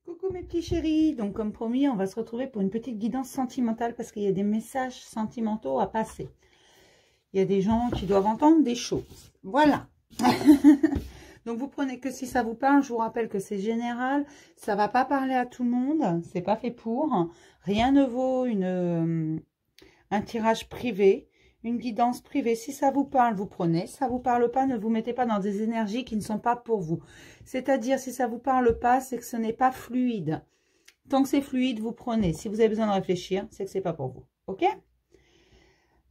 Coucou mes petits chéris, donc comme promis, on va se retrouver pour une petite guidance sentimentale parce qu'il y a des messages sentimentaux à passer. Il y a des gens qui doivent entendre des choses. Voilà. Donc vous prenez que si ça vous parle, je vous rappelle que c'est général, ça va pas parler à tout le monde, c'est pas fait pour. Rien ne vaut un tirage privé. Une guidance privée, si ça vous parle, vous prenez. Si ça vous parle pas, ne vous mettez pas dans des énergies qui ne sont pas pour vous. C'est-à-dire, si ça vous parle pas, c'est que ce n'est pas fluide. Tant que c'est fluide, vous prenez. Si vous avez besoin de réfléchir, c'est que c'est pas pour vous. Ok?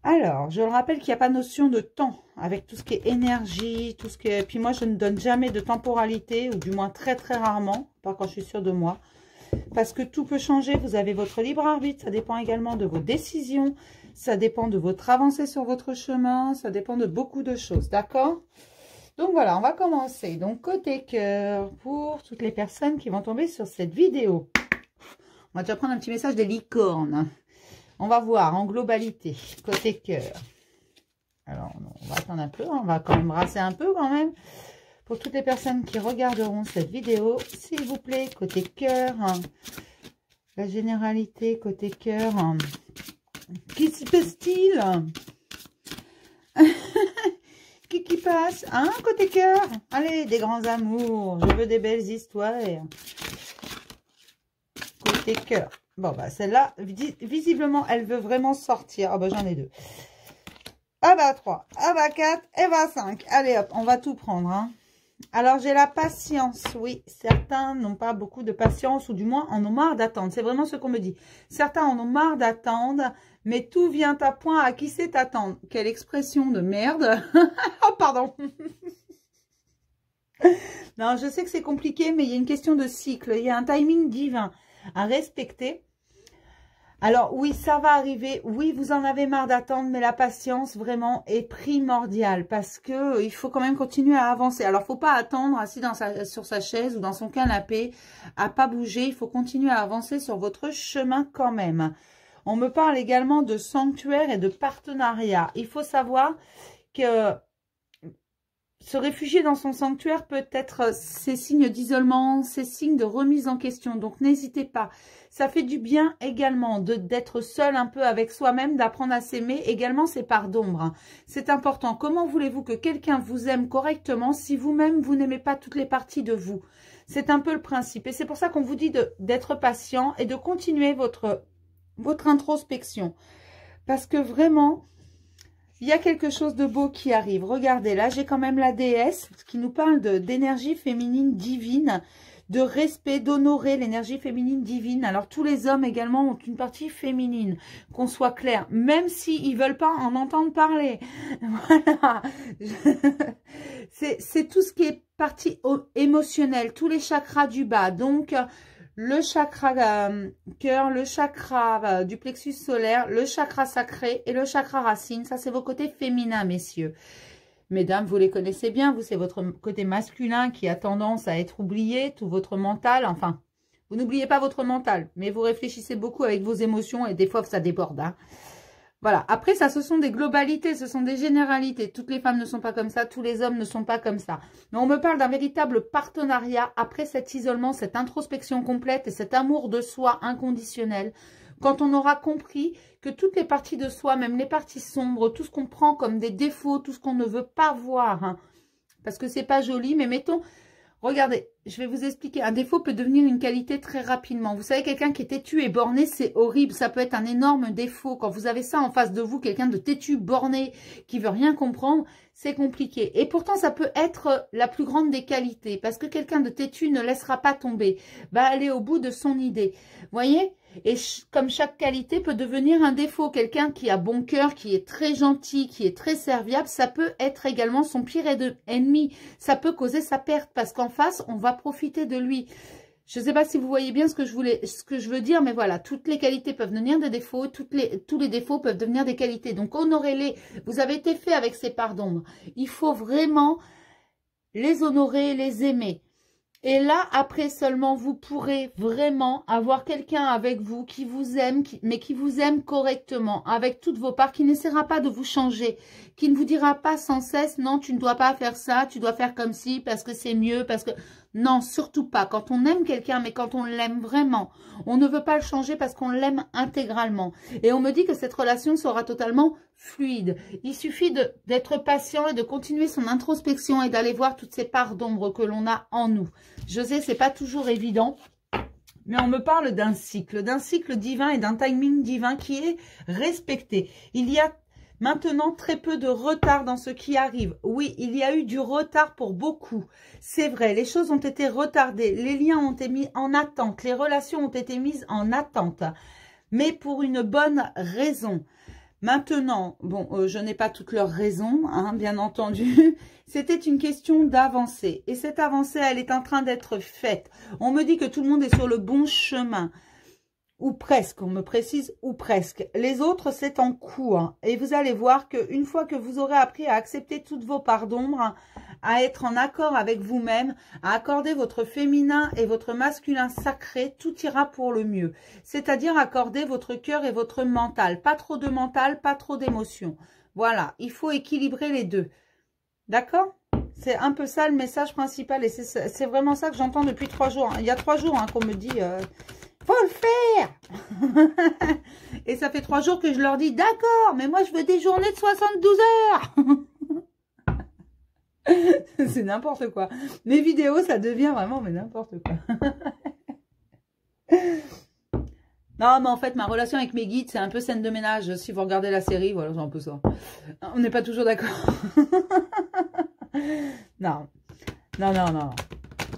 Alors, je le rappelle qu'il n'y a pas de notion de temps avec tout ce qui est énergie, tout ce qui est... Puis moi, je ne donne jamais de temporalité, ou du moins très très rarement, pas quand je suis sûre de moi. Parce que tout peut changer, vous avez votre libre arbitre, ça dépend également de vos décisions, ça dépend de votre avancée sur votre chemin, ça dépend de beaucoup de choses, d'accord? Donc voilà, on va commencer. Donc côté cœur, pour toutes les personnes qui vont tomber sur cette vidéo. On va déjà prendre un petit message des licornes. On va voir en globalité, côté cœur. Alors, on va attendre un peu, on va quand même brasser un peu quand même. Pour toutes les personnes qui regarderont cette vidéo, s'il vous plaît, côté cœur, la généralité, côté cœur, qui se passe-t-il? qui passe? Hein, côté cœur? Allez, des grands amours, je veux des belles histoires. Côté cœur. Bon, bah, celle-là, visiblement, elle veut vraiment sortir. Ah, bah, j'en ai deux. Ah, bah, 3. Ah, bah, 4. Et bah, 5. Allez, hop, on va tout prendre, hein. Alors, j'ai la patience. Oui, certains n'ont pas beaucoup de patience ou du moins en ont marre d'attendre. C'est vraiment ce qu'on me dit. Certains en ont marre d'attendre, mais tout vient à point. À qui c'est attendre? Quelle expression de merde. Oh, pardon. Non, je sais que c'est compliqué, mais il y a une question de cycle. Il y a un timing divin à respecter. Alors, oui, ça va arriver. Oui, vous en avez marre d'attendre, mais la patience, vraiment, est primordiale parce que il faut quand même continuer à avancer. Alors, faut pas attendre assis sur sa chaise ou dans son canapé, à pas bouger. Il faut continuer à avancer sur votre chemin quand même. On me parle également de sanctuaire et de partenariat. Il faut savoir que se réfugier dans son sanctuaire peut être ses signes d'isolement, ses signes de remise en question. Donc, n'hésitez pas. Ça fait du bien également d'être seul un peu avec soi-même, d'apprendre à s'aimer. Également, c'est par d'ombre. C'est important. Comment voulez-vous que quelqu'un vous aime correctement si vous-même, vous n'aimez pas toutes les parties de vous? C'est un peu le principe. Et c'est pour ça qu'on vous dit d'être patient et de continuer votre introspection. Parce que vraiment... il y a quelque chose de beau qui arrive. Regardez, là, j'ai quand même la déesse qui nous parle d'énergie féminine divine, de respect, d'honorer l'énergie féminine divine. Alors, tous les hommes également ont une partie féminine, qu'on soit clair, même s'ils ne veulent pas en entendre parler. Voilà. C'est tout ce qui est partie émotionnelle, tous les chakras du bas. Donc, le chakra cœur, le chakra du plexus solaire, le chakra sacré et le chakra racine. Ça, c'est vos côtés féminins, messieurs. Mesdames, vous les connaissez bien. Vous, c'est votre côté masculin qui a tendance à être oublié, tout votre mental. Enfin, vous n'oubliez pas votre mental, mais vous réfléchissez beaucoup avec vos émotions et des fois, ça déborde. Hein. Voilà. Après, ça, ce sont des globalités, ce sont des généralités. Toutes les femmes ne sont pas comme ça, tous les hommes ne sont pas comme ça. Mais on me parle d'un véritable partenariat après cet isolement, cette introspection complète et cet amour de soi inconditionnel. Quand on aura compris que toutes les parties de soi, même les parties sombres, tout ce qu'on prend comme des défauts, tout ce qu'on ne veut pas voir, hein, parce que c'est pas joli, mais mettons... Regardez, je vais vous expliquer. Un défaut peut devenir une qualité très rapidement. Vous savez, quelqu'un qui est têtu et borné, c'est horrible. Ça peut être un énorme défaut. Quand vous avez ça en face de vous, quelqu'un de têtu, borné, qui veut rien comprendre, c'est compliqué. Et pourtant, ça peut être la plus grande des qualités. Parce que quelqu'un de têtu ne laissera pas tomber. Va aller au bout de son idée. Vous voyez ? Et comme chaque qualité peut devenir un défaut, quelqu'un qui a bon cœur, qui est très gentil, qui est très serviable, ça peut être également son pire ennemi. Ça peut causer sa perte parce qu'en face, on va profiter de lui. Je ne sais pas si vous voyez bien ce que je veux dire, mais voilà, toutes les qualités peuvent devenir des défauts, tous les défauts peuvent devenir des qualités. Donc, honorez-les. Vous avez été fait avec ces parts d'ombre. Il faut vraiment les honorer, les aimer. Et là, après seulement, vous pourrez vraiment avoir quelqu'un avec vous qui vous aime, mais qui vous aime correctement, avec toutes vos parts, qui n'essaiera pas de vous changer, qui ne vous dira pas sans cesse, non, tu ne dois pas faire ça, tu dois faire comme ci, parce que c'est mieux, parce que... Non, surtout pas. Quand on aime quelqu'un, mais quand on l'aime vraiment, on ne veut pas le changer parce qu'on l'aime intégralement. Et on me dit que cette relation sera totalement fluide. Il suffit d'être patient et de continuer son introspection et d'aller voir toutes ces parts d'ombre que l'on a en nous. Je sais, c'est pas toujours évident, mais on me parle d'un cycle divin et d'un timing divin qui est respecté. Il y a maintenant très peu de retard dans ce qui arrive. Oui, il y a eu du retard pour beaucoup. C'est vrai, les choses ont été retardées, les liens ont été mis en attente, les relations ont été mises en attente, mais pour une bonne raison. Maintenant, bon, je n'ai pas toutes leurs raisons, hein, bien entendu. C'était une question d'avancer. Et cette avancée, elle est en train d'être faite. On me dit que tout le monde est sur le bon chemin. Ou presque, on me précise, ou presque. Les autres, c'est en cours. Et vous allez voir qu'une fois que vous aurez appris à accepter toutes vos parts d'ombre, à être en accord avec vous-même, à accorder votre féminin et votre masculin sacré, tout ira pour le mieux. C'est-à-dire accorder votre cœur et votre mental. Pas trop de mental, pas trop d'émotion. Voilà, il faut équilibrer les deux. D'accord ? C'est un peu ça le message principal. Et c'est vraiment ça que j'entends depuis 3 jours. Il y a 3 jours qu'on me dit... faut le faire. Et ça fait 3 jours que je leur dis, d'accord, mais moi je veux des journées de 72 heures. C'est n'importe quoi. Mes vidéos, ça devient vraiment mais n'importe quoi. Non, mais en fait, ma relation avec mes guides, c'est un peu scène de ménage. Si vous regardez la série, voilà, c'est un peu ça. On n'est pas toujours d'accord. Non. Non, non, non.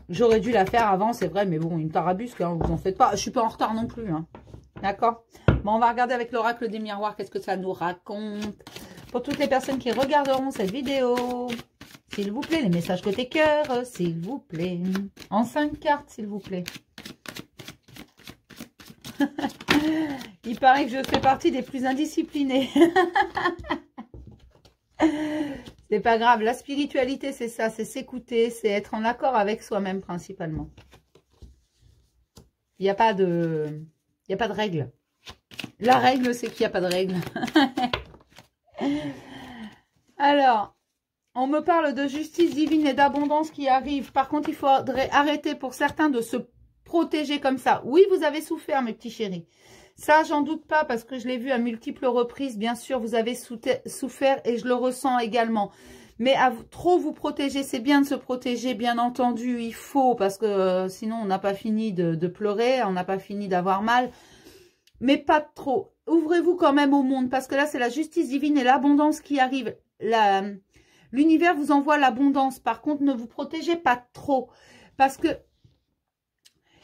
J'aurais dû la faire avant, c'est vrai, mais bon, une tarabusque, hein, vous en faites pas. Je suis pas en retard non plus, hein. D'accord? Bon, on va regarder avec l'oracle des miroirs, qu'est-ce que ça nous raconte. Pour toutes les personnes qui regarderont cette vidéo, s'il vous plaît, les messages côté cœur, s'il vous plaît. En 5 cartes, s'il vous plaît. Il paraît que je fais partie des plus indisciplinés. C'est pas grave, la spiritualité c'est ça, c'est s'écouter, c'est être en accord avec soi-même principalement. Il n'y a pas de règle. La règle c'est qu'il n'y a pas de règle. Alors, on me parle de justice divine et d'abondance qui arrive. Par contre, il faudrait arrêter pour certains de se protéger comme ça. Oui, vous avez souffert mes petits chéris. Ça, j'en doute pas parce que je l'ai vu à multiples reprises. Bien sûr, vous avez souffert et je le ressens également. Mais à trop vous protéger, c'est bien de se protéger, bien entendu. Il faut parce que sinon, on n'a pas fini de pleurer, on n'a pas fini d'avoir mal. Mais pas trop. Ouvrez-vous quand même au monde parce que là, c'est la justice divine et l'abondance qui arrive. L'univers vous envoie l'abondance. Par contre, ne vous protégez pas trop parce que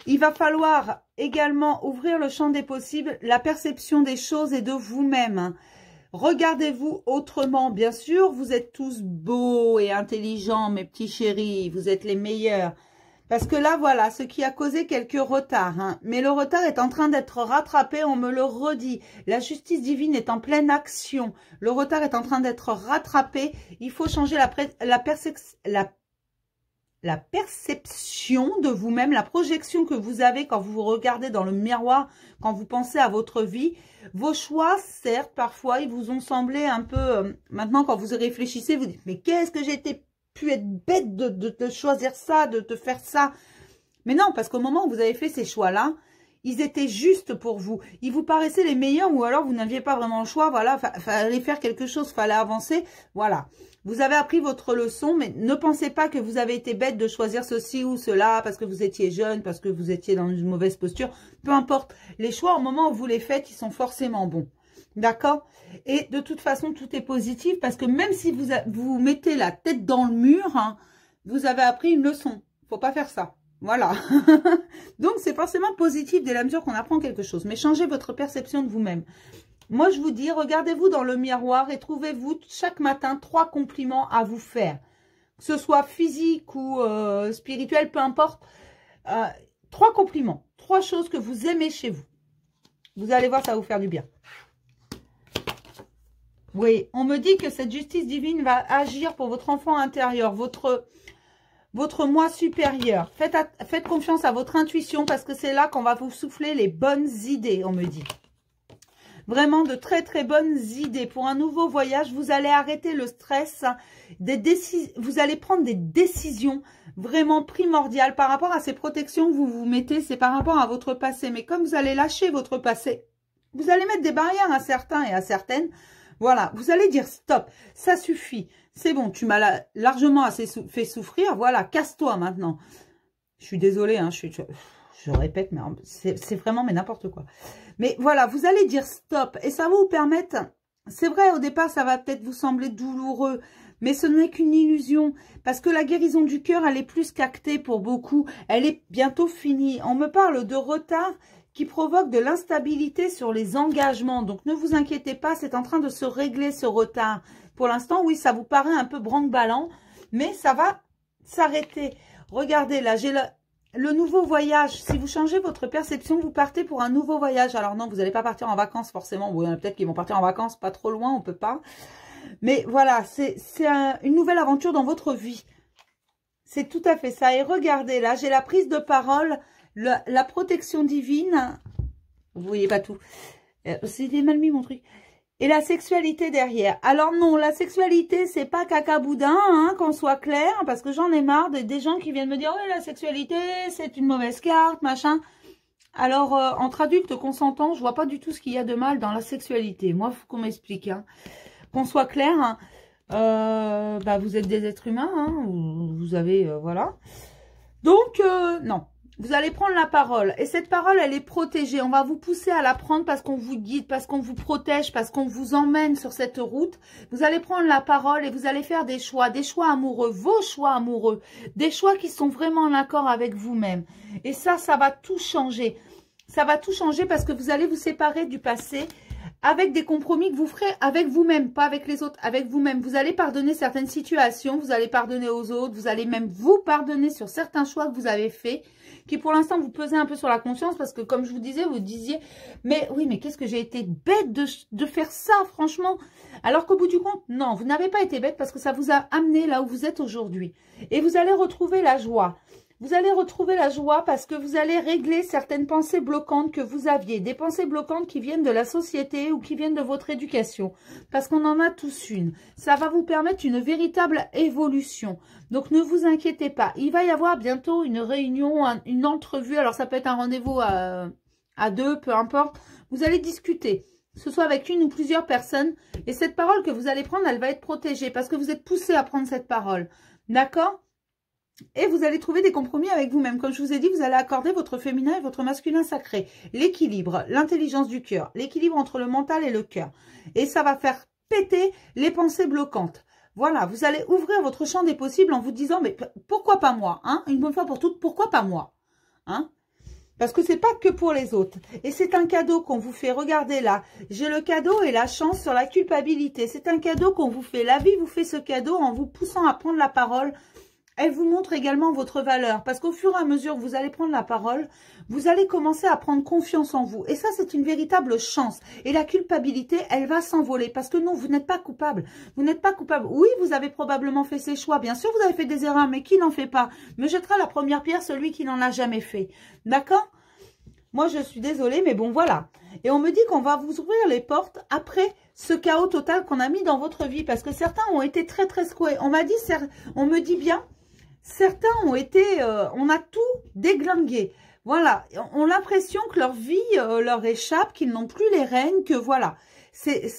il va falloir également ouvrir le champ des possibles, la perception des choses et de vous-même. Regardez-vous autrement. Bien sûr, vous êtes tous beaux et intelligents, mes petits chéris. Vous êtes les meilleurs. Parce que là, voilà, ce qui a causé quelques retards. Hein. Mais le retard est en train d'être rattrapé, on me le redit. La justice divine est en pleine action. Le retard est en train d'être rattrapé. Il faut changer la perception de vous-même, la projection que vous avez quand vous vous regardez dans le miroir, quand vous pensez à votre vie. Vos choix, certes, parfois, ils vous ont semblé un peu... maintenant, quand vous y réfléchissez, vous dites, mais qu'est-ce que j'ai pu être bête de choisir ça, de faire ça. Mais non, parce qu'au moment où vous avez fait ces choix-là, ils étaient justes pour vous. Ils vous paraissaient les meilleurs ou alors vous n'aviez pas vraiment le choix. Voilà, fallait faire quelque chose, fallait avancer. Voilà. Vous avez appris votre leçon, mais ne pensez pas que vous avez été bête de choisir ceci ou cela parce que vous étiez jeune, parce que vous étiez dans une mauvaise posture. Peu importe. Les choix, au moment où vous les faites, ils sont forcément bons. D'accord? Et de toute façon, tout est positif parce que même si vous mettez la tête dans le mur, hein, vous avez appris une leçon. Faut pas faire ça. Voilà. Donc, c'est forcément positif dès la mesure qu'on apprend quelque chose. Mais changez votre perception de vous-même. Moi, je vous dis, regardez-vous dans le miroir et trouvez-vous chaque matin 3 compliments à vous faire. Que ce soit physique ou spirituel, peu importe. 3 compliments. 3 choses que vous aimez chez vous. Vous allez voir, ça va vous faire du bien. Oui, on me dit que cette justice divine va agir pour votre enfant intérieur, votre moi supérieur. Faites confiance à votre intuition parce que c'est là qu'on va vous souffler les bonnes idées, on me dit. Vraiment de très très bonnes idées. Pour un nouveau voyage, vous allez arrêter le stress. Vous allez prendre des décisions vraiment primordiales par rapport à ces protections que vous vous mettez. C'est par rapport à votre passé. Mais comme vous allez lâcher votre passé, vous allez mettre des barrières à certains et à certaines. Voilà, vous allez dire stop, ça suffit. C'est bon, tu m'as largement assez fait souffrir. Voilà, casse-toi maintenant. Je suis désolée, hein, je répète, mais c'est vraiment mais n'importe quoi. Mais voilà, vous allez dire stop et ça va vous permettre, c'est vrai au départ ça va peut-être vous sembler douloureux, mais ce n'est qu'une illusion parce que la guérison du cœur elle est plus qu'actée pour beaucoup, elle est bientôt finie. On me parle de retard qui provoque de l'instabilité sur les engagements, donc ne vous inquiétez pas, c'est en train de se régler ce retard. Pour l'instant, oui, ça vous paraît un peu branque-ballant, mais ça va s'arrêter. Regardez, là, j'ai le nouveau voyage. Si vous changez votre perception, vous partez pour un nouveau voyage. Alors non, vous n'allez pas partir en vacances forcément. Bon, il y en a peut-être qui vont partir en vacances, pas trop loin, on peut pas. Mais voilà, c'est une nouvelle aventure dans votre vie. C'est tout à fait ça. Et regardez, là, j'ai la prise de parole, la protection divine. Vous voyez pas tout. C'était mal mis mon truc. Et la sexualité derrière. Alors non, la sexualité, c'est pas caca boudin, hein, qu'on soit clair, parce que j'en ai marre des gens qui viennent me dire « Ouais, la sexualité, c'est une mauvaise carte, machin. » Alors, entre adultes consentants, je vois pas du tout ce qu'il y a de mal dans la sexualité. Moi, il faut qu'on m'explique. Hein. Qu'on soit clair, hein, bah, vous êtes des êtres humains, hein, vous avez, voilà. Donc, non. Vous allez prendre la parole et cette parole, elle est protégée. On va vous pousser à la prendre parce qu'on vous guide, parce qu'on vous protège, parce qu'on vous emmène sur cette route. Vous allez prendre la parole et vous allez faire des choix amoureux, vos choix amoureux, des choix qui sont vraiment en accord avec vous-même. Et ça va tout changer. Ça va tout changer parce que vous allez vous séparer du passé avec des compromis que vous ferez avec vous-même, pas avec les autres, avec vous-même. Vous allez pardonner certaines situations, vous allez pardonner aux autres, vous allez même vous pardonner sur certains choix que vous avez faits, qui pour l'instant vous pesez un peu sur la conscience parce que comme je vous disais, vous disiez, mais oui, mais qu'est-ce que j'ai été bête de faire ça, franchement. Alors qu'au bout du compte, non, vous n'avez pas été bête parce que ça vous a amené là où vous êtes aujourd'hui. Et vous allez retrouver la joie. Vous allez retrouver la joie parce que vous allez régler certaines pensées bloquantes que vous aviez. Des pensées bloquantes qui viennent de la société ou qui viennent de votre éducation. Parce qu'on en a tous une. Ça va vous permettre une véritable évolution. Donc ne vous inquiétez pas. Il va y avoir bientôt une réunion, une entrevue. Alors ça peut être un rendez-vous à deux, peu importe. Vous allez discuter. Que ce soit avec une ou plusieurs personnes. Et cette parole que vous allez prendre, elle va être protégée. Parce que vous êtes poussé à prendre cette parole. D'accord ? Et vous allez trouver des compromis avec vous-même. Comme je vous ai dit, vous allez accorder votre féminin et votre masculin sacré. L'équilibre, l'intelligence du cœur, l'équilibre entre le mental et le cœur. Et ça va faire péter les pensées bloquantes. Voilà, vous allez ouvrir votre champ des possibles en vous disant, mais pourquoi pas moi, hein? Une bonne fois pour toutes, pourquoi pas moi, hein? Parce que c'est pas que pour les autres. Et c'est un cadeau qu'on vous fait. Regardez là, j'ai le cadeau et la chance sur la culpabilité. C'est un cadeau qu'on vous fait. La vie vous fait ce cadeau en vous poussant à prendre la parole. Elle vous montre également votre valeur. Parce qu'au fur et à mesure que vous allez prendre la parole, vous allez commencer à prendre confiance en vous. Et ça, c'est une véritable chance. Et la culpabilité, elle va s'envoler. Parce que non, vous n'êtes pas coupable. Vous n'êtes pas coupable. Oui, vous avez probablement fait ces choix. Bien sûr, vous avez fait des erreurs, mais qui n'en fait pas? Me jettera la première pierre celui qui n'en a jamais fait. D'accord? Moi, je suis désolée, mais bon, voilà. Et on me dit qu'on va vous ouvrir les portes après ce chaos total qu'on a mis dans votre vie. Parce que certains ont été très, très secoués. On me dit bien... Certains ont été, on a tout déglingué. Voilà, ont l'impression que leur vie leur échappe, qu'ils n'ont plus les rênes, que voilà. C'est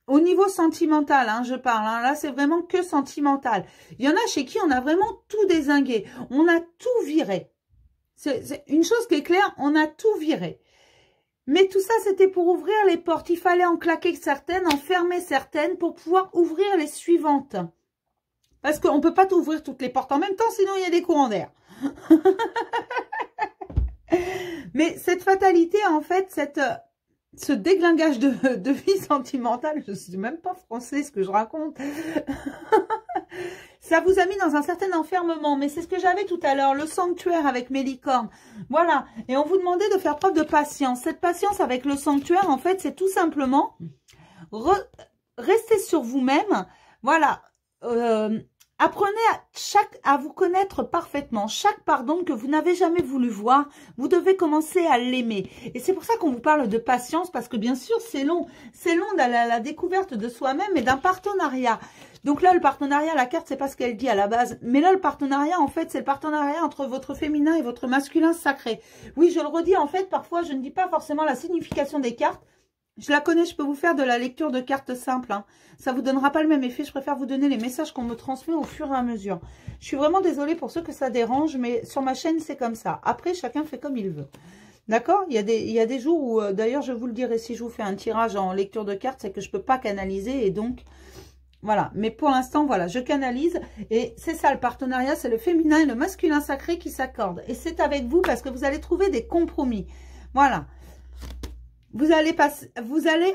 au niveau sentimental, hein, je parle. Hein, là, c'est vraiment que sentimental. Il y en a chez qui on a vraiment tout dézingué. On a tout viré. C'est une chose qui est claire, on a tout viré. Mais tout ça, c'était pour ouvrir les portes. Il fallait en claquer certaines, en fermer certaines pour pouvoir ouvrir les suivantes. Parce qu'on ne peut pas ouvrir toutes les portes en même temps, sinon il y a des courants d'air. Mais cette fatalité, en fait, ce déglingage de vie sentimentale, je ne sais même pas français ce que je raconte, ça vous a mis dans un certain enfermement. Mais c'est ce que j'avais tout à l'heure, le sanctuaire avec mes licornes. Voilà, et on vous demandait de faire preuve de patience. Cette patience avec le sanctuaire, en fait, c'est tout simplement rester sur vous-même. Voilà. Apprenez à vous connaître parfaitement. Chaque pardon que vous n'avez jamais voulu voir, vous devez commencer à l'aimer. Et c'est pour ça qu'on vous parle de patience, parce que bien sûr, c'est long. C'est long dans la découverte de soi-même et d'un partenariat. Donc là, le partenariat, la carte, c'est pas ce qu'elle dit à la base. Mais là, le partenariat, en fait, c'est le partenariat entre votre féminin et votre masculin sacré. Oui, je le redis, en fait, parfois, je ne dis pas forcément la signification des cartes. Je la connais, je peux vous faire de la lecture de cartes simples. Hein. Ça vous donnera pas le même effet. Je préfère vous donner les messages qu'on me transmet au fur et à mesure. Je suis vraiment désolée pour ceux que ça dérange, mais sur ma chaîne, c'est comme ça. Après, chacun fait comme il veut. D'accord? Il y a des jours où, d'ailleurs, je vous le dirai, si je vous fais un tirage en lecture de cartes, c'est que je peux pas canaliser et donc... Voilà, mais pour l'instant, voilà, je canalise et c'est ça le partenariat, c'est le féminin et le masculin sacré qui s'accordent. Et c'est avec vous parce que vous allez trouver des compromis. Voilà. Vous allez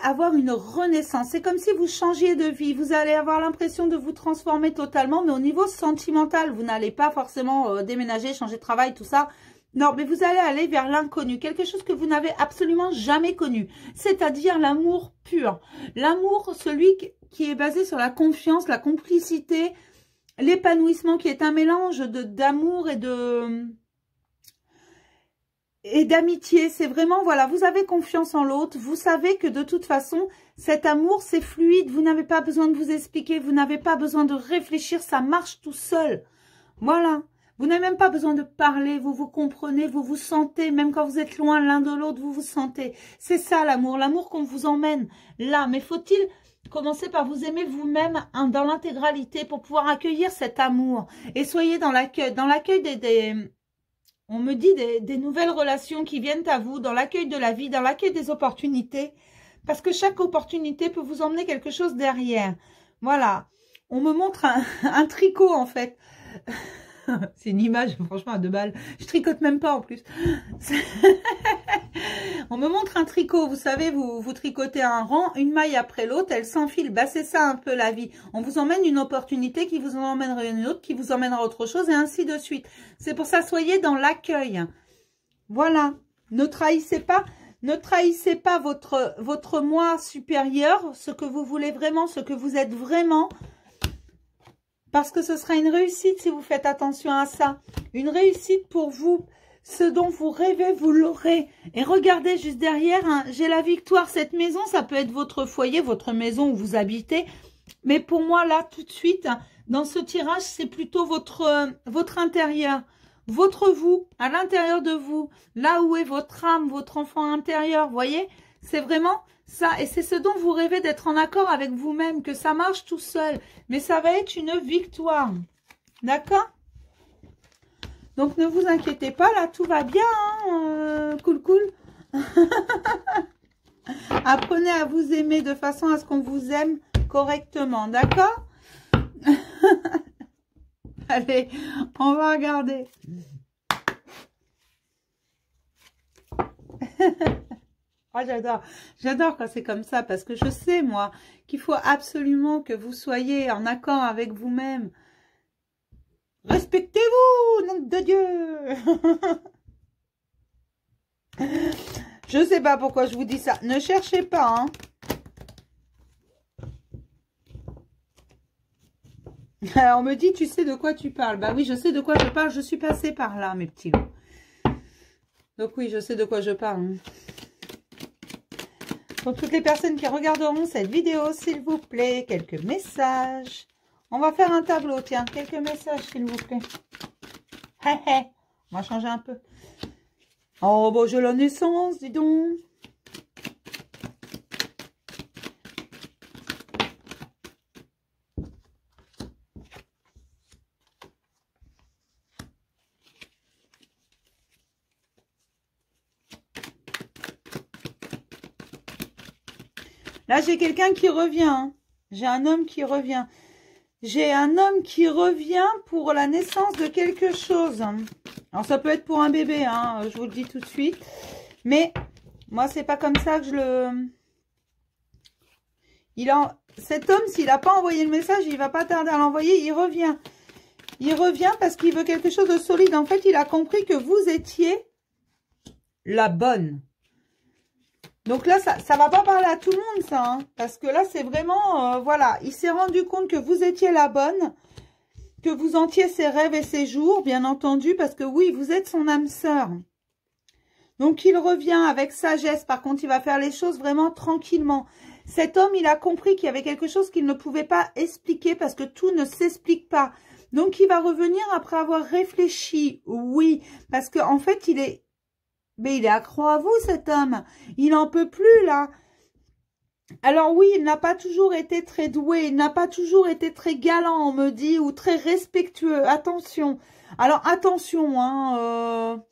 avoir une renaissance. C'est comme si vous changiez de vie. Vous allez avoir l'impression de vous transformer totalement, mais au niveau sentimental, vous n'allez pas forcément déménager, changer de travail, tout ça. Non, mais vous allez aller vers l'inconnu, quelque chose que vous n'avez absolument jamais connu, c'est-à-dire l'amour pur. L'amour, celui qui est basé sur la confiance, la complicité, l'épanouissement, qui est un mélange d'amour et d'amitié. C'est vraiment, voilà, vous avez confiance en l'autre, vous savez que de toute façon, cet amour, c'est fluide, vous n'avez pas besoin de vous expliquer, vous n'avez pas besoin de réfléchir, ça marche tout seul. Voilà. Vous n'avez même pas besoin de parler, vous vous comprenez, vous vous sentez, même quand vous êtes loin l'un de l'autre, vous vous sentez. C'est ça l'amour, l'amour qu'on vous emmène là. Mais faut-il commencer par vous aimer vous-même dans l'intégralité pour pouvoir accueillir cet amour. Et soyez dans l'accueil on me dit des nouvelles relations qui viennent à vous, dans l'accueil de la vie, dans l'accueil des opportunités. Parce que chaque opportunité peut vous emmener quelque chose derrière. Voilà. On me montre un tricot en fait. C'est une image, franchement, à 2 balles. Je tricote même pas en plus. On me montre un tricot. Vous savez, vous tricotez un rang, une maille après l'autre, elle s'enfile. Bah, c'est ça un peu la vie. On vous emmène une opportunité qui vous emmènera une autre, qui vous emmènera autre chose et ainsi de suite. C'est pour ça, soyez dans l'accueil. Voilà. Ne trahissez pas. Ne trahissez pas votre moi supérieur, ce que vous voulez vraiment, ce que vous êtes vraiment. Parce que ce sera une réussite si vous faites attention à ça. Une réussite pour vous. Ce dont vous rêvez, vous l'aurez. Et regardez juste derrière, hein, j'ai la victoire. Cette maison, ça peut être votre foyer, votre maison où vous habitez. Mais pour moi, là, tout de suite, dans ce tirage, c'est plutôt votre intérieur. Votre vous, à l'intérieur de vous. Là où est votre âme, votre enfant intérieur, vous voyez? C'est vraiment... ça, et c'est ce dont vous rêvez, d'être en accord avec vous-même, que ça marche tout seul. Mais ça va être une victoire. D'accord? Donc, ne vous inquiétez pas, là, tout va bien. Hein, cool, cool. Apprenez à vous aimer de façon à ce qu'on vous aime correctement. D'accord? Allez, on va regarder. Oh, j'adore quand c'est comme ça, parce que je sais, moi, qu'il faut absolument que vous soyez en accord avec vous-même. Respectez-vous, nom de Dieu. Je sais pas pourquoi je vous dis ça. Ne cherchez pas, hein. Alors, on me dit, tu sais de quoi tu parles. Bah oui, je sais de quoi je parle. Je suis passée par là, mes petits loups. Donc oui, je sais de quoi je parle. Hein. Pour toutes les personnes qui regarderont cette vidéo, s'il vous plaît, quelques messages. On va faire un tableau, tiens, quelques messages, s'il vous plaît. On va changer un peu. Oh, bon, j'ai la naissance, dis donc. Là, j'ai quelqu'un qui revient. Hein. J'ai un homme qui revient. J'ai un homme qui revient pour la naissance de quelque chose. Alors, ça peut être pour un bébé, hein, je vous le dis tout de suite. Mais, moi, c'est pas comme ça que je le... Cet homme, s'il n'a pas envoyé le message, il va pas tarder à l'envoyer. Il revient. Il revient parce qu'il veut quelque chose de solide. En fait, il a compris que vous étiez la bonne. Donc là, ça va pas parler à tout le monde, ça. Hein, parce que là, c'est vraiment... voilà, il s'est rendu compte que vous étiez la bonne. que vous entiez ses rêves et ses jours, bien entendu, parce que oui, vous êtes son âme sœur. Donc, il revient avec sagesse. Par contre, il va faire les choses vraiment tranquillement. Cet homme, il a compris qu'il y avait quelque chose qu'il ne pouvait pas expliquer parce que tout ne s'explique pas. Donc, il va revenir après avoir réfléchi. Oui, parce qu'en fait, mais il est accro à vous, cet homme. Il n'en peut plus, là. Alors oui, il n'a pas toujours été très doué. Il n'a pas toujours été très galant, on me dit, ou très respectueux. Attention. Alors, attention, hein.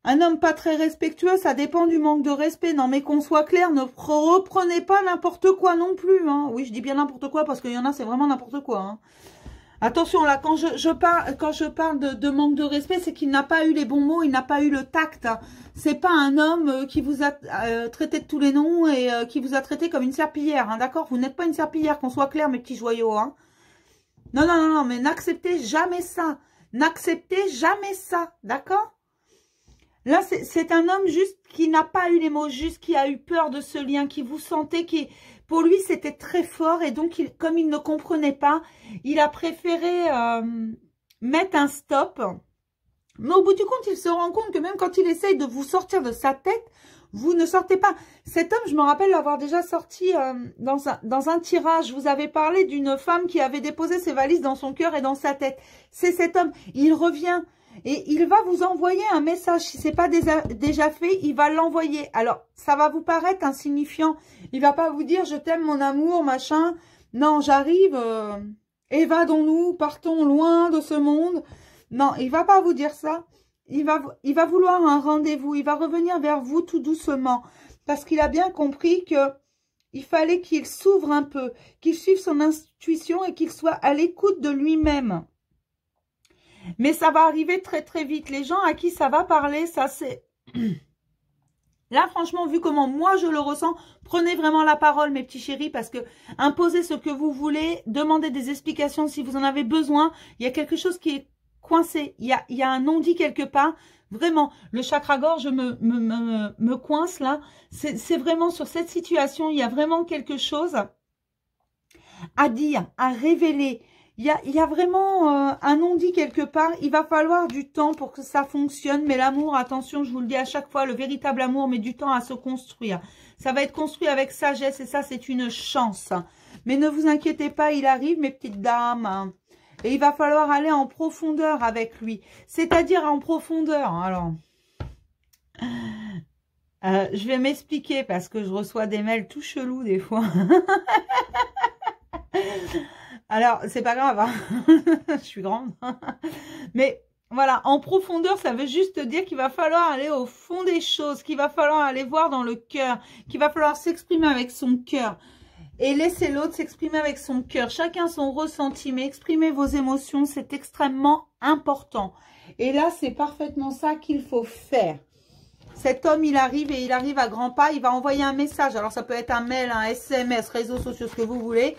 Un homme pas très respectueux, ça dépend du manque de respect. Non, mais qu'on soit clair, ne reprenez pas n'importe quoi non plus. Hein. Oui, je dis bien n'importe quoi parce qu'il y en a, c'est vraiment n'importe quoi. Hein. Attention, là, quand je parle de manque de respect, c'est qu'il n'a pas eu les bons mots, il n'a pas eu le tact. Hein. C'est pas un homme qui vous a traité de tous les noms et qui vous a traité comme une serpillière. Hein, d'accord? Vous n'êtes pas une serpillière, qu'on soit clair, mes petits joyaux. Hein. Non, non, non, non, mais n'acceptez jamais ça. N'acceptez jamais ça, d'accord? Là, c'est un homme juste qui n'a pas eu les mots justes, qui a eu peur de ce lien, qui vous sentait, pour lui, c'était très fort. Et donc, comme il ne comprenait pas, il a préféré mettre un stop. Mais au bout du compte, il se rend compte que même quand il essaye de vous sortir de sa tête, vous ne sortez pas. Cet homme, je me rappelle l'avoir déjà sorti dans un tirage. Je vous avais parlé d'une femme qui avait déposé ses valises dans son cœur et dans sa tête. C'est cet homme. Il revient. Et il va vous envoyer un message. Si ce n'est pas déjà fait, il va l'envoyer. Alors, ça va vous paraître insignifiant. Il va pas vous dire « je t'aime mon amour », machin. Non, j'arrive, évadons-nous, partons loin de ce monde. Non, il va pas vous dire ça. Il va vouloir un rendez-vous. Il va revenir vers vous tout doucement. Parce qu'il a bien compris que il fallait qu'il s'ouvre un peu, qu'il suive son intuition et qu'il soit à l'écoute de lui-même. Mais ça va arriver très très vite. Les gens à qui ça va parler, ça c'est... Là, franchement, vu comment moi je le ressens, prenez vraiment la parole, mes petits chéris, parce que imposez ce que vous voulez, demandez des explications si vous en avez besoin. Il y a quelque chose qui est coincé. Il y a un non-dit quelque part. Vraiment, le chakra-gorge me coince là. C'est vraiment sur cette situation, il y a vraiment quelque chose à dire, à révéler. Il y a vraiment un non-dit quelque part. Il va falloir du temps pour que ça fonctionne. Mais l'amour, attention, je vous le dis à chaque fois, le véritable amour met du temps à se construire. Ça va être construit avec sagesse et ça, c'est une chance. Mais ne vous inquiétez pas, il arrive, mes petites dames. Et il va falloir aller en profondeur avec lui. C'est-à-dire en profondeur. Alors, je vais m'expliquer parce que je reçois des mails tout chelous des fois. Alors, c'est pas grave, hein. Je suis grande. Mais voilà, en profondeur, ça veut juste dire qu'il va falloir aller au fond des choses, qu'il va falloir aller voir dans le cœur, qu'il va falloir s'exprimer avec son cœur. Et laisser l'autre s'exprimer avec son cœur. Chacun son ressenti, mais exprimer vos émotions, c'est extrêmement important. Et là, c'est parfaitement ça qu'il faut faire. Cet homme, il arrive et il arrive à grands pas, il va envoyer un message. Alors, ça peut être un mail, un SMS, réseaux sociaux, ce que vous voulez.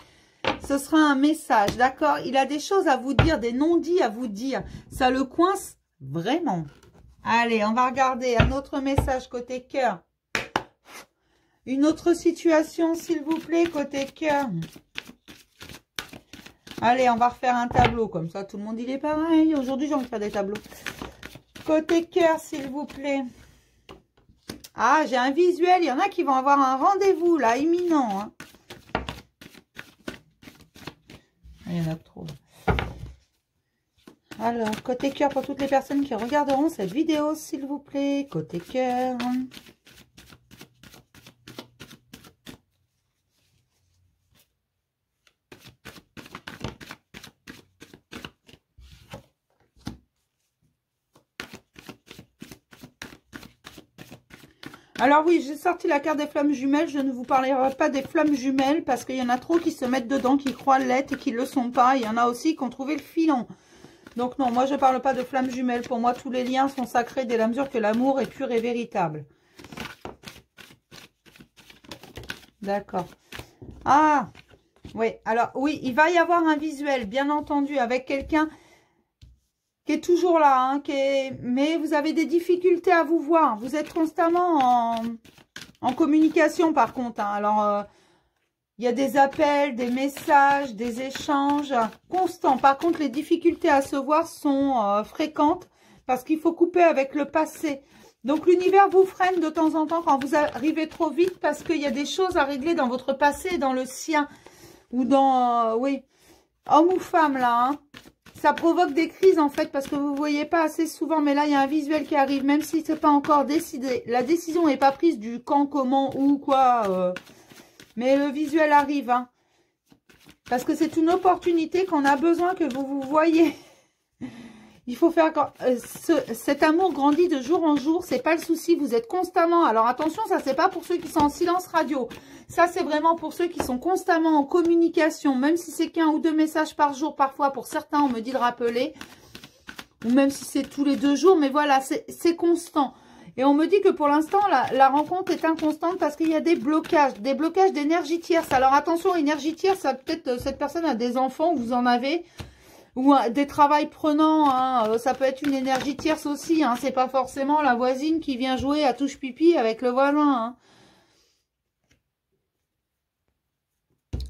Ce sera un message, d'accord? Il a des choses à vous dire, des non-dits à vous dire. Ça le coince vraiment. Allez, on va regarder un autre message côté cœur. Une autre situation, s'il vous plaît, côté cœur. Allez, on va refaire un tableau. Comme ça, tout le monde, il est pareil. Aujourd'hui, j'ai envie de faire des tableaux. Côté cœur, s'il vous plaît. Ah, j'ai un visuel. Il y en a qui vont avoir un rendez-vous, là, imminent, hein. Il y en a trop. Alors, côté cœur pour toutes les personnes qui regarderont cette vidéo, s'il vous plaît. Côté cœur. Alors oui, j'ai sorti la carte des flammes jumelles. Je ne vous parlerai pas des flammes jumelles parce qu'il y en a trop qui se mettent dedans, qui croient l'être et qui ne le sont pas. Il y en a aussi qui ont trouvé le filon. Donc non, moi je ne parle pas de flammes jumelles. Pour moi, tous les liens sont sacrés dès la mesure que l'amour est pur et véritable. D'accord. Ah, oui. Alors oui, il va y avoir un visuel, bien entendu, avec quelqu'un qui est toujours là, hein, mais vous avez des difficultés à vous voir. Vous êtes constamment en communication, par contre. Hein. Alors, Il y a des appels, des messages, des échanges constants. Par contre, les difficultés à se voir sont fréquentes parce qu'il faut couper avec le passé. Donc, l'univers vous freine de temps en temps quand vous arrivez trop vite parce qu'il y a des choses à régler dans votre passé et dans le sien. Ou dans, oui, homme ou femme, là, hein. Ça provoque des crises, en fait, parce que vous ne voyez pas assez souvent. Mais là, il y a un visuel qui arrive, même si ce n'est pas encore décidé. La décision n'est pas prise du quand, comment, où, quoi. Mais le visuel arrive, hein. Parce que c'est une opportunité qu'on a besoin que vous vous voyez. Il faut faire... cet amour grandit de jour en jour, c'est pas le souci, vous êtes constamment... Alors attention, ça c'est pas pour ceux qui sont en silence radio. Ça c'est vraiment pour ceux qui sont constamment en communication, même si c'est qu'un ou deux messages par jour, parfois pour certains on me dit de rappeler. Ou même si c'est tous les 2 jours, mais voilà, c'est constant. Et on me dit que pour l'instant, la rencontre est inconstante parce qu'il y a des blocages d'énergie tierce. Alors attention, énergie tierce, ça peut-être cette personne a des enfants, vous en avez... Ou des travails prenants, hein. Ça peut être une énergie tierce aussi, hein. C'est pas forcément la voisine qui vient jouer à touche pipi avec le voisin, hein.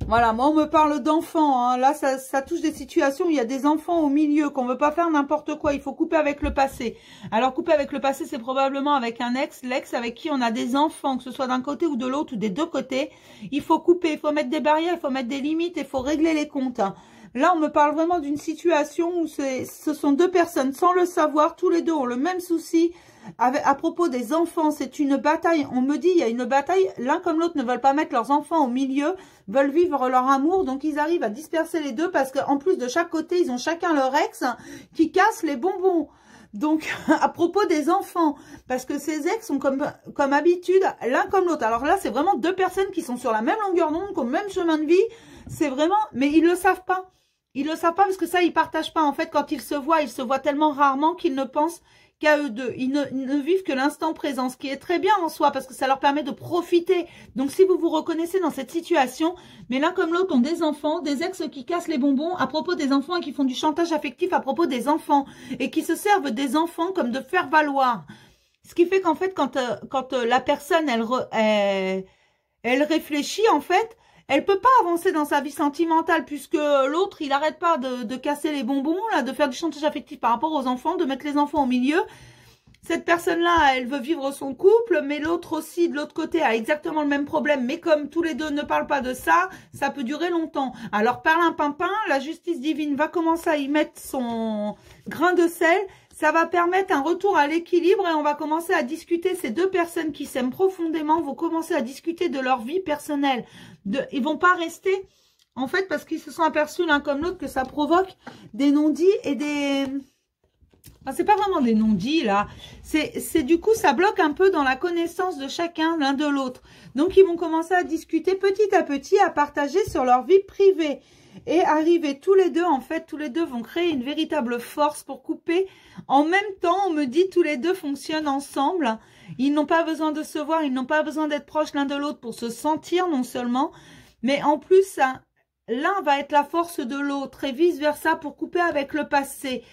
Voilà, moi on me parle d'enfants, hein. Là ça touche des situations où il y a des enfants au milieu, qu'on veut pas faire n'importe quoi, il faut couper avec le passé. Alors couper avec le passé, c'est probablement avec un ex, l'ex avec qui on a des enfants, que ce soit d'un côté ou de l'autre ou des deux côtés. Il faut couper, il faut mettre des barrières, il faut mettre des limites, il faut régler les comptes, hein. Là, on me parle vraiment d'une situation où ce sont 2 personnes, sans le savoir, tous les 2 ont le même souci. À propos des enfants, c'est une bataille. On me dit, il y a une bataille. L'un comme l'autre ne veulent pas mettre leurs enfants au milieu, veulent vivre leur amour. Donc, ils arrivent à disperser les deux parce qu'en plus de chaque côté, ils ont chacun leur ex qui casse les bonbons. Donc, à propos des enfants, parce que ces ex sont comme habitude, l'un comme l'autre. Alors là, c'est vraiment 2 personnes qui sont sur la même longueur d'onde, qui ont le même chemin de vie. C'est vraiment... Mais ils le savent pas. Ils le savent pas parce que ça, ils partagent pas. En fait, quand ils se voient tellement rarement qu'ils ne pensent qu'à eux deux. Ils ne vivent que l'instant présent, ce qui est très bien en soi parce que ça leur permet de profiter. Donc, si vous vous reconnaissez dans cette situation, mais l'un comme l'autre ont des enfants, des ex qui cassent les bonbons à propos des enfants et qui font du chantage affectif à propos des enfants et qui se servent des enfants comme de faire valoir. Ce qui fait qu'en fait, quand la personne, elle réfléchit, en fait, elle peut pas avancer dans sa vie sentimentale puisque l'autre, il arrête pas de casser les bonbons, là, de faire du chantage affectif par rapport aux enfants, de mettre les enfants au milieu. Cette personne-là, elle veut vivre son couple, mais l'autre aussi, de l'autre côté, a exactement le même problème. Mais comme tous les deux ne parlent pas de ça, ça peut durer longtemps. Alors, perlimpinpin, la justice divine va commencer à y mettre son grain de sel. Ça va permettre un retour à l'équilibre et on va commencer à discuter. Ces 2 personnes qui s'aiment profondément vont commencer à discuter de leur vie personnelle. Ils vont pas rester, en fait, parce qu'ils se sont aperçus l'un comme l'autre que ça provoque des non-dits et des... Enfin, c'est pas vraiment des non-dits, là. C'est du coup, ça bloque un peu dans la connaissance de chacun, l'un de l'autre. Donc, ils vont commencer à discuter petit à petit, à partager sur leur vie privée. Et arriver tous les deux, en fait, tous les deux vont créer une véritable force pour couper. En même temps, on me dit tous les deux fonctionnent ensemble. Ils n'ont pas besoin de se voir, ils n'ont pas besoin d'être proches l'un de l'autre pour se sentir non seulement, mais en plus, l'un va être la force de l'autre et vice-versa pour couper avec le passé.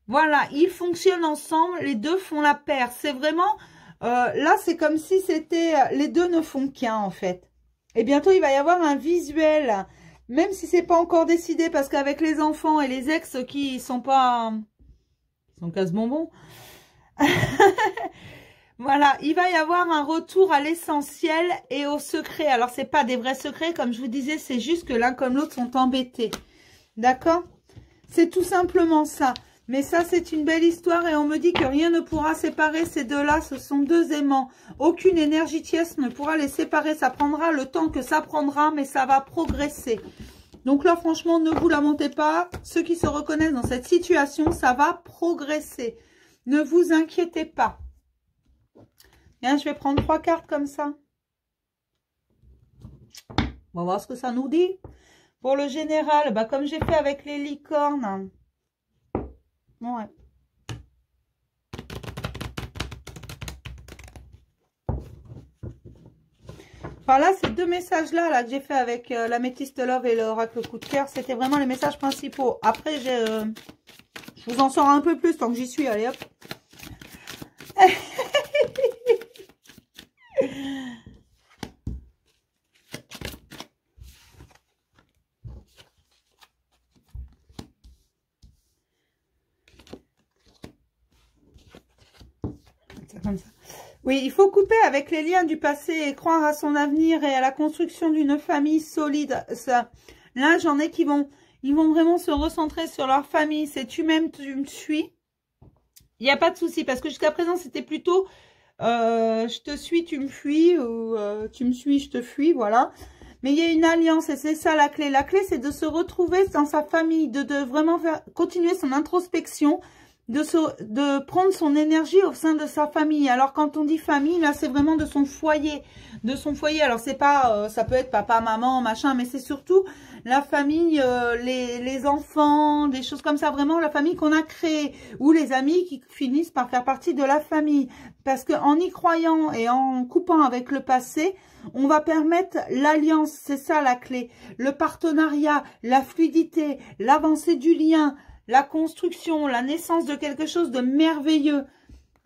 Voilà, ils fonctionnent ensemble, les deux font la paire. C'est vraiment, là c'est comme si c'était, les deux ne font qu'un en fait. Et bientôt il va y avoir un visuel. Même si c'est pas encore décidé, parce qu'avec les enfants et les ex qui sont pas... Ils sont casse-bonbons. Voilà, il va y avoir un retour à l'essentiel et au secret. Alors, c'est pas des vrais secrets, comme je vous disais, c'est juste que l'un comme l'autre sont embêtés. D'accord? C'est tout simplement ça. Mais ça, c'est une belle histoire et on me dit que rien ne pourra séparer ces deux-là. Ce sont 2 aimants. Aucune énergie tierce ne pourra les séparer. Ça prendra le temps que ça prendra, mais ça va progresser. Donc là, franchement, ne vous lamentez pas. Ceux qui se reconnaissent dans cette situation, ça va progresser. Ne vous inquiétez pas. Bien, je vais prendre 3 cartes comme ça. On va voir ce que ça nous dit. Pour le général, bah, comme j'ai fait avec les licornes... Ouais. Enfin là, ces 2 messages-là que j'ai fait avec l'améthyste love et l'oracle coup de cœur, c'était vraiment les messages principaux. Après, je vous en sors un peu plus tant que j'y suis. Allez, hop. Oui, il faut couper avec les liens du passé et croire à son avenir et à la construction d'une famille solide. Ça, là, j'en ai qui ils vont vraiment se recentrer sur leur famille. C'est tu m'aimes, tu me suis. Il n'y a pas de souci parce que jusqu'à présent, c'était plutôt je te suis, tu me fuis ou tu me suis, je te fuis, voilà. Mais il y a une alliance et c'est ça la clé. La clé, c'est de se retrouver dans sa famille, de vraiment continuer son introspection, de prendre son énergie au sein de sa famille. Alors, quand on dit famille, là, c'est vraiment de son foyer. De son foyer. Alors, c'est pas, ça peut être papa, maman, machin, mais c'est surtout la famille, les enfants, des choses comme ça. Vraiment, la famille qu'on a créée. Ou les amis qui finissent par faire partie de la famille. Parce qu'en y croyant et en coupant avec le passé, on va permettre l'alliance, c'est ça la clé. Le partenariat, la fluidité, l'avancée du lien, la construction, la naissance de quelque chose de merveilleux.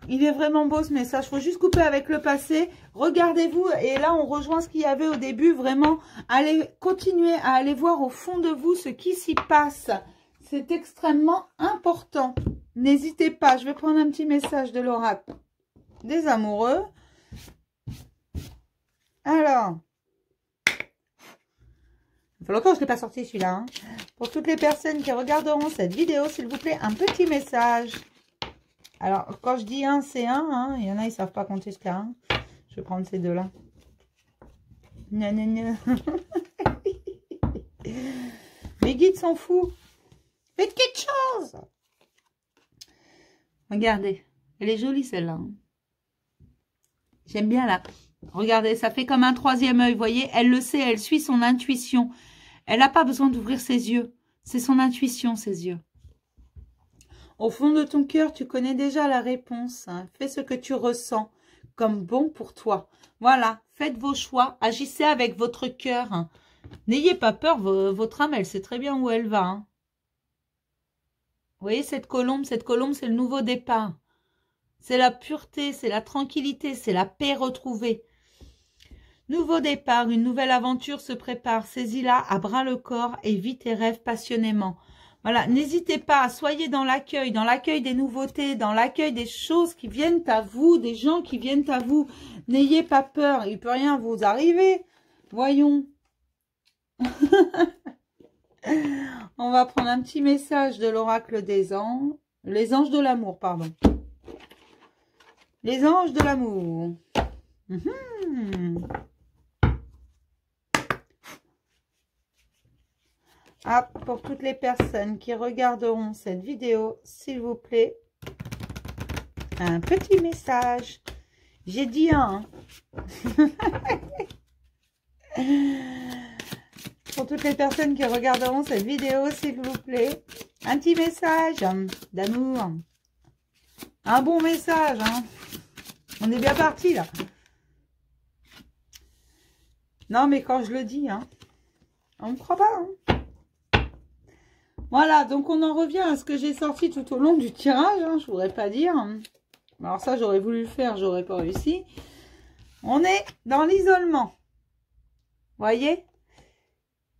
Il est vraiment beau ce message. Il faut juste couper avec le passé. Regardez-vous. Et là, on rejoint ce qu'il y avait au début. Vraiment, allez continuer à aller voir au fond de vous ce qui s'y passe. C'est extrêmement important. N'hésitez pas. Je vais prendre un petit message de l'oracle des amoureux. Alors, il fait longtemps que je ne l'ai pas sorti celui-là. Hein. Pour toutes les personnes qui regarderont cette vidéo, s'il vous plaît, un petit message. Alors, quand je dis 1, c'est 1. Hein. Il y en a, ils ne savent pas compter jusqu'à 1. Je vais prendre ces deux-là. Mes guides sont fous. Faites quelque chose. Regardez. Elle est jolie celle-là. Hein. J'aime bien là. Regardez, ça fait comme un troisième œil, vous voyez. Elle le sait, elle suit son intuition. Elle n'a pas besoin d'ouvrir ses yeux. C'est son intuition, ses yeux. Au fond de ton cœur, tu connais déjà la réponse. Hein. Fais ce que tu ressens comme bon pour toi. Voilà, faites vos choix. Agissez avec votre cœur. Hein. N'ayez pas peur, votre âme, elle sait très bien où elle va. Hein. Vous voyez cette colombe, c'est le nouveau départ. C'est la pureté, c'est la tranquillité, c'est la paix retrouvée. Nouveau départ, une nouvelle aventure se prépare. Saisis-la à bras le corps et vis tes rêves passionnément. Voilà, n'hésitez pas, soyez dans l'accueil des nouveautés, dans l'accueil des choses qui viennent à vous, des gens qui viennent à vous. N'ayez pas peur, il ne peut rien vous arriver. Voyons. On va prendre un petit message de l'oracle des anges. Les anges de l'amour, pardon. Les anges de l'amour. Ah, pour toutes les personnes qui regarderont cette vidéo, s'il vous plaît, un petit message. J'ai dit un. Pour toutes les personnes qui regarderont cette vidéo, s'il vous plaît, un petit message d'amour. Un bon message, hein. On est bien parti, là. Non, mais quand je le dis, hein, on ne croit pas, hein. Voilà, donc on en revient à ce que j'ai sorti tout au long du tirage, hein, je ne voudrais pas dire. Alors ça, j'aurais voulu le faire, j'aurais pas réussi. On est dans l'isolement. Voyez?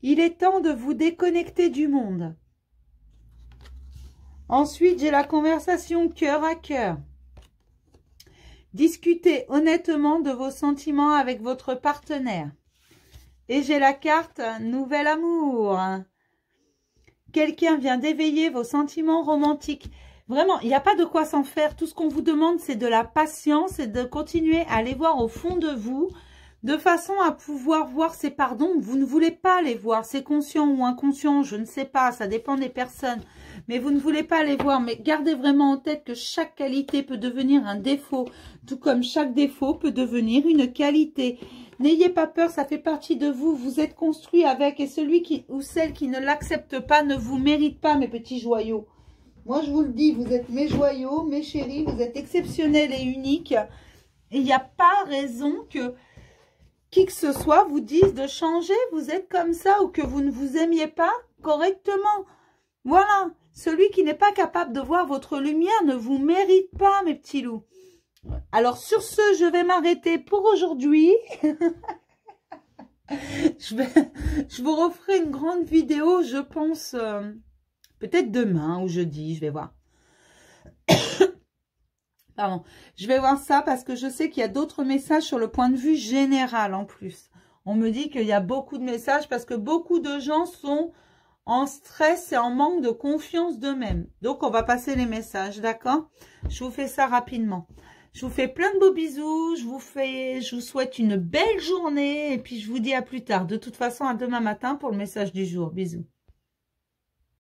Il est temps de vous déconnecter du monde. Ensuite, j'ai la conversation cœur à cœur. Discutez honnêtement de vos sentiments avec votre partenaire. Et j'ai la carte Nouvel Amour. Quelqu'un vient d'éveiller vos sentiments romantiques. Vraiment, il n'y a pas de quoi s'en faire. Tout ce qu'on vous demande, c'est de la patience et de continuer à aller voir au fond de vous, de façon à pouvoir voir ces pardons. Vous ne voulez pas les voir, c'est conscient ou inconscient, je ne sais pas, ça dépend des personnes. Mais vous ne voulez pas les voir. Mais gardez vraiment en tête que chaque qualité peut devenir un défaut, tout comme chaque défaut peut devenir une qualité. N'ayez pas peur, ça fait partie de vous, vous êtes construit avec, et celui qui ou celle qui ne l'accepte pas ne vous mérite pas, mes petits joyaux. Moi, je vous le dis, vous êtes mes joyaux, mes chéris, vous êtes exceptionnels et uniques. Et il n'y a pas raison que qui que ce soit vous dise de changer, vous êtes comme ça, ou que vous ne vous aimiez pas correctement. Voilà, celui qui n'est pas capable de voir votre lumière ne vous mérite pas, mes petits loups. Alors, sur ce, je vais m'arrêter pour aujourd'hui. Je vous referai une grande vidéo, je pense, peut-être demain ou jeudi, je vais voir. Pardon. Je vais voir ça parce que je sais qu'il y a d'autres messages sur le point de vue général en plus. On me dit qu'il y a beaucoup de messages parce que beaucoup de gens sont en stress et en manque de confiance d'eux-mêmes. Donc, on va passer les messages, d'accord? Je vous fais ça rapidement. Je vous fais plein de beaux bisous. Je vous souhaite une belle journée. Et puis, je vous dis à plus tard. De toute façon, à demain matin pour le message du jour. Bisous.